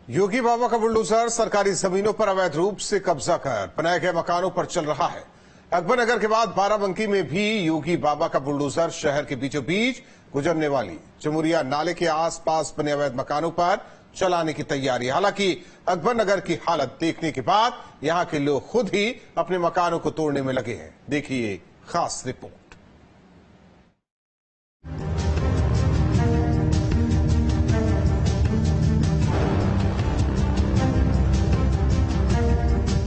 योगी बाबा का बुलडोजर सरकारी जमीनों पर अवैध रूप से कब्जा कर बनाए गए मकानों पर चल रहा है। अकबर नगर के बाद बाराबंकी में भी योगी बाबा का बुलडोजर शहर के बीचों बीच गुजरने वाली जमुरिया नाले के आसपास बने अवैध मकानों पर चलाने की तैयारी। हालांकि अकबर नगर की हालत देखने के बाद यहां के लोग खुद ही अपने मकानों को तोड़ने में लगे हैं। देखिए खास रिपोर्ट।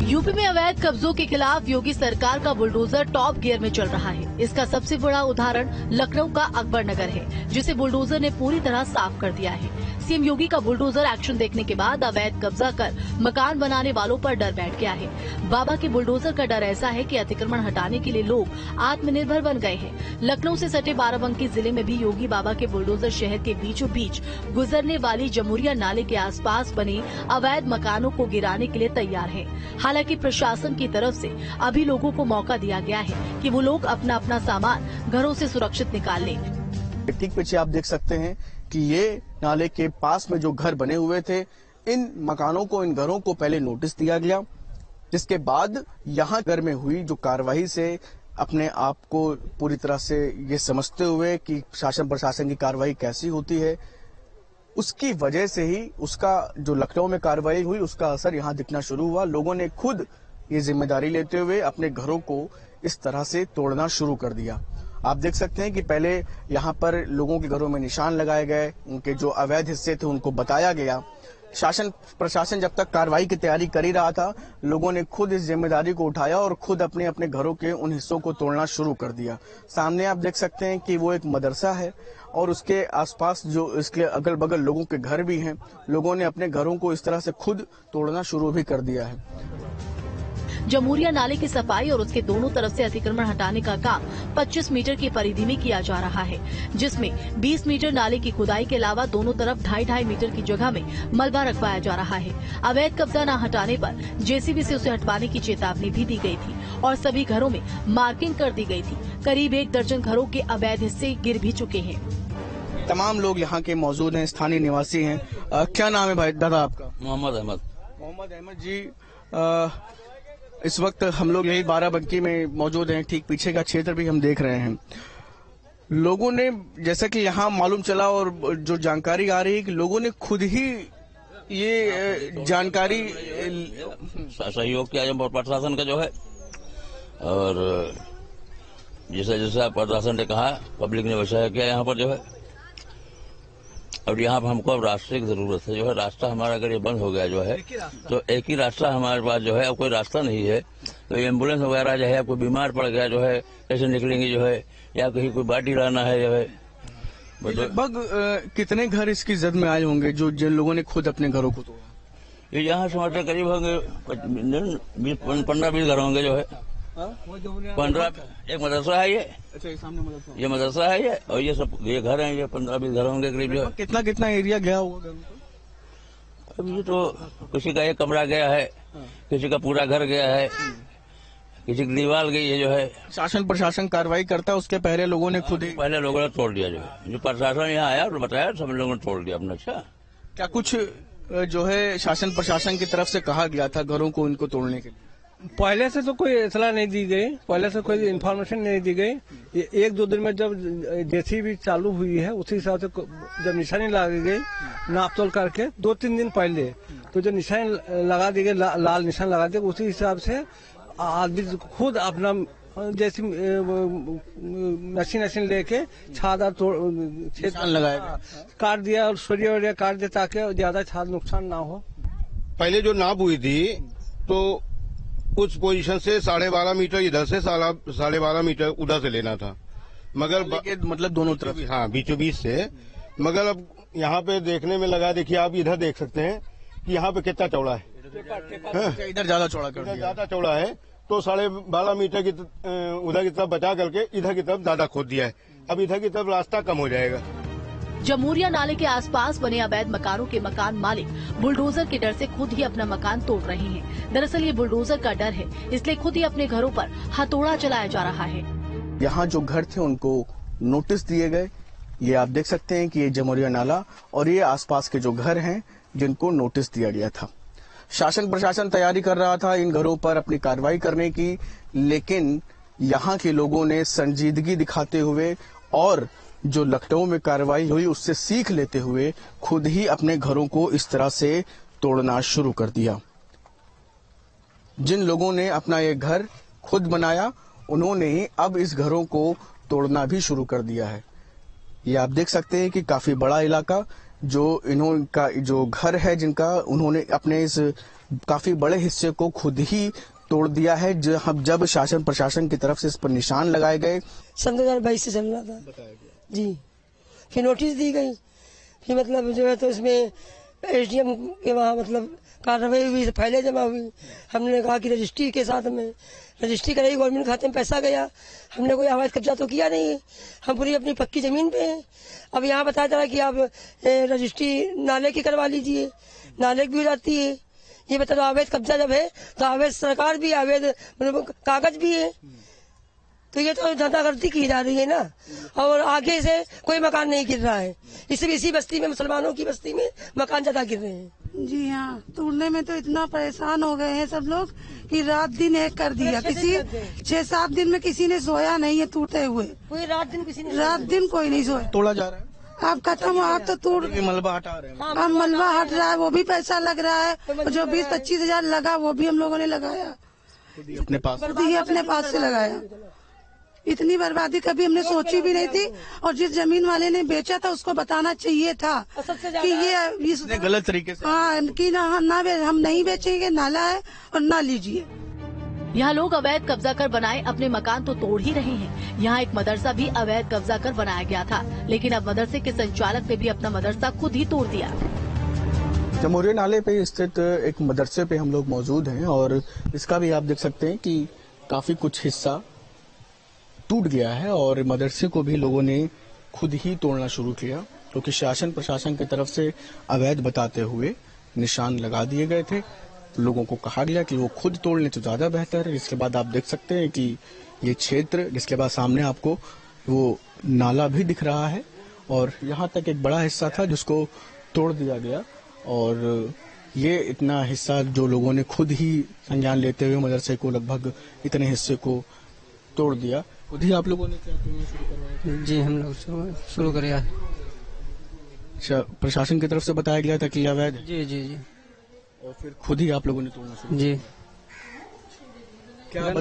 यूपी में अवैध कब्जों के खिलाफ योगी सरकार का बुलडोजर टॉप गियर में चल रहा है। इसका सबसे बड़ा उदाहरण लखनऊ का अकबर नगर है, जिसे बुलडोजर ने पूरी तरह साफ कर दिया है। सीएम योगी का बुलडोजर एक्शन देखने के बाद अवैध कब्जा कर मकान बनाने वालों पर डर बैठ गया है। बाबा के बुलडोजर का डर ऐसा है कि अतिक्रमण हटाने के लिए लोग आत्मनिर्भर बन गए हैं। लखनऊ से सटे बाराबंकी जिले में भी योगी बाबा के बुलडोजर शहर के बीचों बीच गुजरने वाली जमुरिया नाले के आसपास बने अवैध मकानों को गिराने के लिए तैयार है। हालांकि प्रशासन की तरफ से अभी लोगों को मौका दिया गया है कि वो लोग अपना अपना सामान घरों से सुरक्षित निकाल लें। ठीक पीछे आप देख सकते हैं कि ये नाले के पास में जो घर बने हुए थे, इन मकानों को, इन घरों को पहले नोटिस दिया गया, जिसके बाद यहाँ घर में हुई जो कार्रवाई से अपने आप को पूरी तरह से ये समझते हुए कि शासन प्रशासन की कार्रवाई कैसी होती है, उसकी वजह से ही उसका जो लखनऊ में कार्रवाई हुई उसका असर यहाँ दिखना शुरू हुआ। लोगों ने खुद ये जिम्मेदारी लेते हुए अपने घरों को इस तरह से तोड़ना शुरू कर दिया। आप देख सकते हैं कि पहले यहाँ पर लोगों के घरों में निशान लगाए गए, उनके जो अवैध हिस्से थे उनको बताया गया। शासन प्रशासन जब तक कार्रवाई की तैयारी कर ही रहा था, लोगों ने खुद इस जिम्मेदारी को उठाया और खुद अपने अपने घरों के उन हिस्सों को तोड़ना शुरू कर दिया। सामने आप देख सकते हैं कि वो एक मदरसा है और उसके आसपास जो इसके अगल बगल लोगों के घर भी हैं। लोगों ने अपने घरों को इस तरह से खुद तोड़ना शुरू भी कर दिया है। जमुरिया नाले की सफाई और उसके दोनों तरफ से अतिक्रमण हटाने का काम 25 मीटर की परिधि में किया जा रहा है, जिसमें 20 मीटर नाले की खुदाई के अलावा दोनों तरफ 2.5 मीटर की जगह में मलबा रखवाया जा रहा है। अवैध कब्जा न हटाने पर जेसीबी से उसे हटवाने की चेतावनी भी दी गई थी और सभी घरों में मार्किंग कर दी गई थी। करीब 1 दर्जन घरों के अवैध हिस्से गिर भी चुके हैं। तमाम लोग यहाँ के मौजूद हैं, स्थानीय निवासी हैं। क्या नाम है भाई दादा आपका? मोहम्मद अहमद जी, इस वक्त हम लोग यही बाराबंकी में मौजूद हैं। ठीक पीछे का क्षेत्र भी हम देख रहे हैं। लोगों ने, जैसा कि यहाँ मालूम चला और जो जानकारी आ रही है कि लोगों ने खुद ही ये जानकारी सहयोग किया है प्रशासन का जो है, और जैसा जैसा प्रशासन ने कहा पब्लिक ने वैसा किया यहाँ पर जो है। और यहाँ पर हमको अब रास्ते की जरूरत है जो है। रास्ता हमारा अगर ये बंद हो गया जो है तो एक ही रास्ता हमारे पास जो है, अब कोई रास्ता नहीं है। तो एम्बुलेंस वगैरह जो है, कोई बीमार पड़ गया जो है, कैसे निकलेंगे जो है, या कहीं कोई बाटी लाना है जो है। लगभग कितने घर इसकी जद में आए होंगे जो जिन लोगों ने खुद अपने घरों को तोड़ा? ये यहाँ से मतलब करीब होंगे 15-20 घर होंगे जो है। 15, एक मदरसा है ये। अच्छा, सामने मदरसा? ये मदरसा है ये, और ये सब ये घर हैं, ये 15-20 घर होंगे करीब जो है। कितना कितना एरिया गया होगा? अब ये तो किसी का एक कमरा गया है, किसी का पूरा घर गया है, किसी की दीवार गई है जो है। शासन प्रशासन कार्रवाई करता है, उसके पहले लोगों ने खुद ही, पहले लोगों ने तोड़ दिया जो है। जो प्रशासन यहाँ आया और बताया, सब लोगों ने तोड़ दिया अपना। अच्छा, क्या कुछ जो है शासन प्रशासन की तरफ से कहा गया था घरों को इनको तोड़ने के लिए? पहले से तो कोई इतला नहीं दी गई, पहले से कोई इन्फॉर्मेशन नहीं दी गई। 1-2 दिन में जब जेसीबी चालू हुई है, उसी हिसाब से जब निशानी लगा गई नापतोल करके 2-3 दिन पहले, तो जो निशानी लगा दी गई, लाल निशान लगा दिए, उसी हिसाब से आदमी खुद अपना जैसी मशीन लेके छादा निशान लगाया, काट दिया और सरिया वरिया काट दिया ताकि ज्यादा छाद नुकसान ना हो। पहले जो नाप हुई थी तो उस पोजीशन से 12.5 मीटर इधर से 12.5 मीटर उधर से लेना था, मगर मतलब दोनों तरफ, हाँ, बीचों बीच से। मगर अब यहाँ पे देखने में लगा, देखिए आप इधर देख सकते हैं कि यहाँ पे कितना चौड़ा है। इधर ज्यादा चौड़ा कर दिया, ज्यादा चौड़ा है, तो 12.5 मीटर की उधर की तरफ बचा करके इधर की तरफ ज्यादा खोद दिया है। अब इधर की तरफ रास्ता कम हो जाएगा। जमुरिया नाले के आसपास बने अवैध मकानों के मकान मालिक बुलडोजर के डर से खुद ही अपना मकान तोड़ रहे हैं। दरअसल ये बुलडोजर का डर है, इसलिए खुद ही अपने घरों पर हथौड़ा चलाया जा रहा है। यहाँ जो घर थे उनको नोटिस दिए गए। ये आप देख सकते हैं कि ये जमुरिया नाला और ये आसपास के जो घर हैं, जिनको नोटिस दिया गया था। शासन प्रशासन तैयारी कर रहा था इन घरों पर अपनी कार्रवाई करने की, लेकिन यहाँ के लोगों ने संजीदगी दिखाते हुए और जो लखनऊ में कार्रवाई हुई उससे सीख लेते हुए खुद ही अपने घरों को इस तरह से तोड़ना शुरू कर दिया। जिन लोगों ने अपना ये घर खुद बनाया उन्होंने ही अब इस घरों को तोड़ना भी शुरू कर दिया है। ये आप देख सकते हैं कि काफी बड़ा इलाका जो इन्होंने जो घर है जिनका, उन्होंने अपने इस काफी बड़े हिस्से को खुद ही तोड़ दिया है। जब शासन प्रशासन की तरफ से इस पर निशान लगाए गए। 2022 से चल रहा था जी, फिर नोटिस दी गई, फिर मतलब जो है तो इसमें एसडीएम के वहाँ मतलब कार्रवाई हुई, फाइलें जमा हुई। हमने कहा कि रजिस्ट्री के साथ में रजिस्ट्री कराई, गवर्नमेंट खाते में पैसा गया। हमने कोई अवैध कब्जा तो किया नहीं है, हम पूरी अपनी पक्की जमीन पे हैं। अब यहाँ बताया जा रहा है कि आप रजिस्ट्री नाले की करवा लीजिए, नाले की भी हो जाती है। ये बता दो अवैध कब्जा जब है तो अवैध सरकार भी, अवैध मतलब कागज भी है, तो ये तो धंधागर्दी की जा रही है ना। और आगे से कोई मकान नहीं गिर रहा है, इसी बस्ती में, मुसलमानों की बस्ती में मकान ज्यादा गिर रहे हैं। जी हाँ, तोड़ने में तो इतना परेशान हो गए हैं सब लोग कि रात दिन एक कर दिया। किसी 6-7 दिन में किसी ने सोया नहीं है टूटते हुए, कोई रात दिन कोई नहीं सोया। तोड़ा जा रहा है, आप खत्म हो, आप तो तोड़ मलबा हटा रहे हैं। अब मलबा हट रहा है, वो भी पैसा लग रहा है। जो 20-25 हजार लगा वो भी हम लोगों ने लगाया, अपने पास अपने पास से लगाया। इतनी बर्बादी कभी हमने सोची भी नहीं थी, और जिस जमीन वाले ने बेचा था उसको बताना चाहिए था कि ये गलत तरीके से, हाँ, कि हम नहीं बेचेंगे, नाला है और ना लीजिए। यहाँ लोग अवैध कब्जा कर बनाए अपने मकान तो तोड़ ही रहे हैं। यहाँ एक मदरसा भी अवैध कब्जा कर बनाया गया था, लेकिन अब मदरसे के संचालक ने भी अपना मदरसा खुद ही तोड़ दिया। जमुरिया नाले पे स्थित एक मदरसे पे हम लोग मौजूद हैं और इसका भी आप देख सकते हैं कि काफी कुछ हिस्सा टूट गया है और मदरसे को भी लोगों ने खुद ही तोड़ना शुरू किया, क्योंकि शासन प्रशासन की तरफ से अवैध बताते हुए निशान लगा दिए गए थे। लोगों को कहा गया कि वो खुद तोड़ लें तो ज्यादा बेहतर है। इसके बाद आप देख सकते हैं कि ये क्षेत्र, जिसके बाद सामने आपको वो नाला भी दिख रहा है और यहाँ तक एक बड़ा हिस्सा था जिसको तोड़ दिया गया। और ये इतना हिस्सा जो लोगों ने खुद ही संज्ञान लेते हुए मदरसे को लगभग इतने हिस्से को तोड़ दिया। खुद ही आप लोगों ने क्या शुरू करवाया? जी, हम लोग शुरू किया। प्रशासन की तरफ से बताया गया था कि अवैध है। जी जी जी, और फिर खुद ही आप लोगों ने तोड़ना शुरू जी। क्या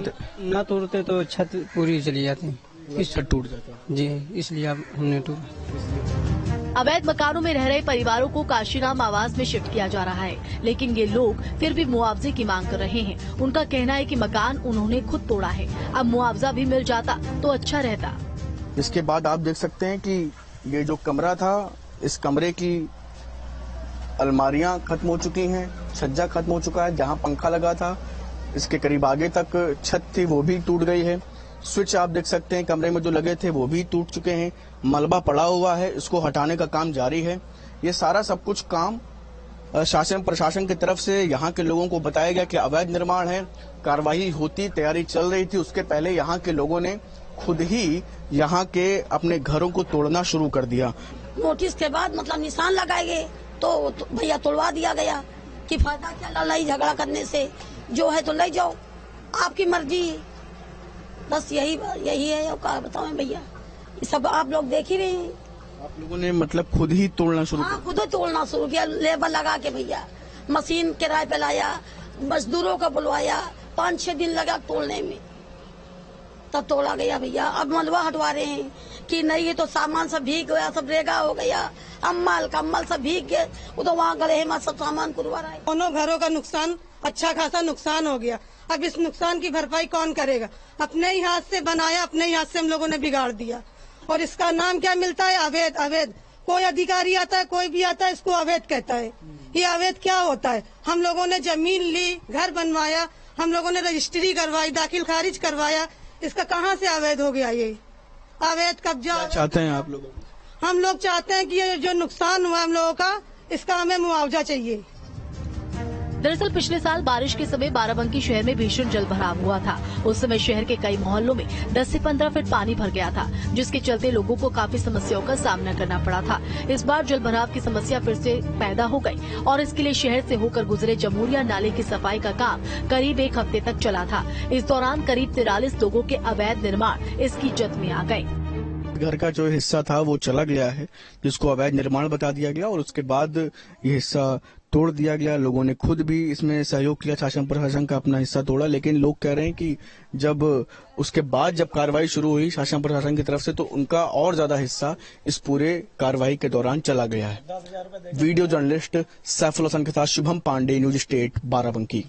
ना तोड़ते तो छत पूरी चली जाती, इस छत टूट जाता जी, इसलिए अब हमने तोड़ा। अवैध मकानों में रह रहे परिवारों को काशीराम आवास में शिफ्ट किया जा रहा है, लेकिन ये लोग फिर भी मुआवजे की मांग कर रहे हैं। उनका कहना है कि मकान उन्होंने खुद तोड़ा है, अब मुआवजा भी मिल जाता तो अच्छा रहता। इसके बाद आप देख सकते हैं कि ये जो कमरा था, इस कमरे की अलमारियां खत्म हो चुकी हैं, छज्जा खत्म हो चुका है। जहां पंखा लगा था इसके करीब आगे तक छत थी वो भी टूट गई है। स्विच आप देख सकते हैं कमरे में जो लगे थे वो भी टूट चुके हैं। मलबा पड़ा हुआ है, इसको हटाने का काम जारी है। ये सारा सब कुछ काम शासन प्रशासन की तरफ से यहाँ के लोगों को बताया गया कि अवैध निर्माण है, कार्रवाई होती, तैयारी चल रही थी। उसके पहले यहाँ के लोगों ने खुद ही यहाँ के अपने घरों को तोड़ना शुरू कर दिया। नोटिस के बाद मतलब निशान लगाए गए तो भैया तोड़वा दिया गया कि फायदा क्या लड़ाई झगड़ा करने से, जो है तो ले जाओ, आपकी मर्जी। बस यही है। और क्या बताओ भैया, ये सब आप लोग देख ही रहे हैं। आप लोगों ने मतलब खुद ही तोड़ना शुरू हाँ, खुद ही तोड़ना शुरू किया, लेबर लगा के भैया, मशीन किराए पे लाया, मजदूरों को बुलवाया, 5-6 दिन लगा तोड़ने में, तब तोड़ा गया भैया। अब मलबा हटवा रहे हैं कि नहीं, ये तो सामान सब भीग गया, सब रेगा हो गया, कम्बल सब भीग गए, वो तो वहाँ गए हैं, सब सामान कुरवा रहा है। दोनों घरों का नुकसान, अच्छा खासा नुकसान हो गया। अब इस नुकसान की भरपाई कौन करेगा? अपने ही हाथ से बनाया, अपने ही हाथ से हम लोगों ने बिगाड़ दिया, और इसका नाम क्या मिलता है? अवैध। अवैध कोई अधिकारी आता है, कोई भी आता है, इसको अवैध कहता है। ये अवैध क्या होता है? हम लोगों ने जमीन ली, घर बनवाया, हम लोगों ने रजिस्ट्री करवाई, दाखिल खारिज करवाया, इसका कहाँ से अवैध हो गया? ये अवैध कब्जा। चाहते हैं आप लोग? हम लोग चाहते हैं कि ये जो नुकसान हुआ हम लोगों का, इसका हमें मुआवजा चाहिए। दरअसल पिछले साल बारिश के समय बाराबंकी शहर में भीषण जल भराव हुआ था। उस समय शहर के कई मोहल्लों में 10 से 15 फीट पानी भर गया था, जिसके चलते लोगों को काफी समस्याओं का सामना करना पड़ा था। इस बार जल भराव की समस्या फिर से पैदा हो गई और इसके लिए शहर से होकर गुजरे जमूरिया नाले की सफाई का काम करीब 1 हफ्ते तक चला था। इस दौरान करीब 43 लोगों के अवैध निर्माण इसकी जद में आ गए। घर का जो हिस्सा था वो चला गया है, जिसको अवैध निर्माण बता दिया गया और उसके बाद ये हिस्सा तोड़ दिया गया। लोगों ने खुद भी इसमें सहयोग किया, शासन प्रशासन का अपना हिस्सा तोड़ा, लेकिन लोग कह रहे हैं कि जब उसके बाद जब कार्रवाई शुरू हुई शासन प्रशासन की तरफ से, तो उनका और ज्यादा हिस्सा इस पूरे कार्रवाई के दौरान चला गया है। वीडियो जर्नलिस्ट सैफुल हसन के साथ शुभम पांडे, न्यूज स्टेट, बाराबंकी।